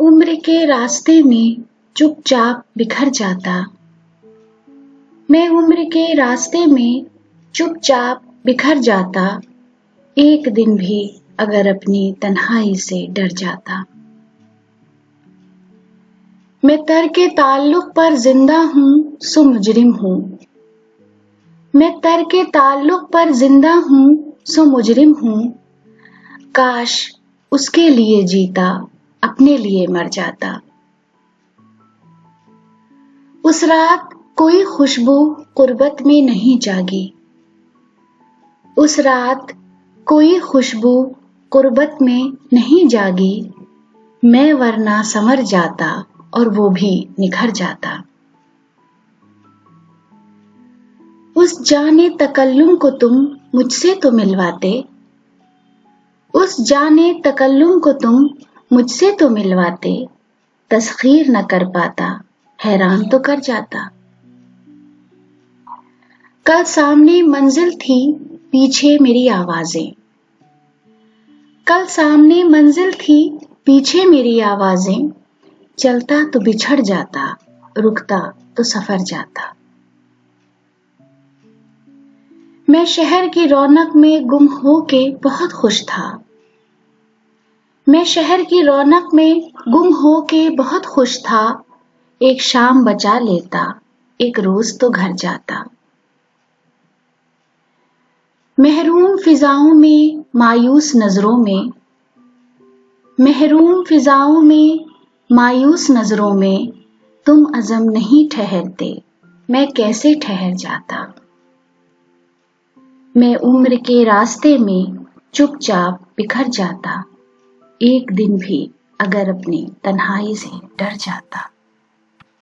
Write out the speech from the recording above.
उम्र के रास्ते में चुपचाप बिखर जाता। मैं उम्र के रास्ते में चुपचाप बिखर जाता, एक दिन भी अगर अपनी तन्हाई से डर जाता। मैं तर्के ताल्लुक पर जिंदा हूँ सो मुजरिम हूँ। मैं तर्के ताल्लुक पर जिंदा हूँ सो मुजरिम हूँ। काश उसके लिए जीता, अपने लिए मर जाता। उस रात कोई खुशबू कुर्बत में नहीं जागी। उस रात कोई खुशबू कुर्बत में नहीं जागी। मैं वरना समर जाता और वो भी निखर जाता। उस जाने तकल्लुम को तुम मुझसे तो मिलवाते। उस जाने तकल्लुम को तुम मुझसे तो मिलवाते। तस्खीर न कर पाता, हैरान तो कर जाता। कल सामने मंजिल थी, पीछे मेरी आवाजें। कल सामने मंजिल थी, पीछे मेरी आवाजें। चलता तो बिछड़ जाता, रुकता तो सफर जाता। मैं शहर की रौनक में गुम होके बहुत खुश था। मैं शहर की रौनक में गुम होके बहुत खुश था। एक शाम बचा लेता, एक रोज तो घर जाता। महरूम फिजाओं में मायूस नजरों में, महरूम फिजाओं में मायूस नजरों में तुम अज़म नहीं ठहरते, मैं कैसे ठहर जाता। मैं उम्र के रास्ते में चुपचाप बिखर जाता, एक दिन भी अगर अपनी तन्हाई से डर जाता।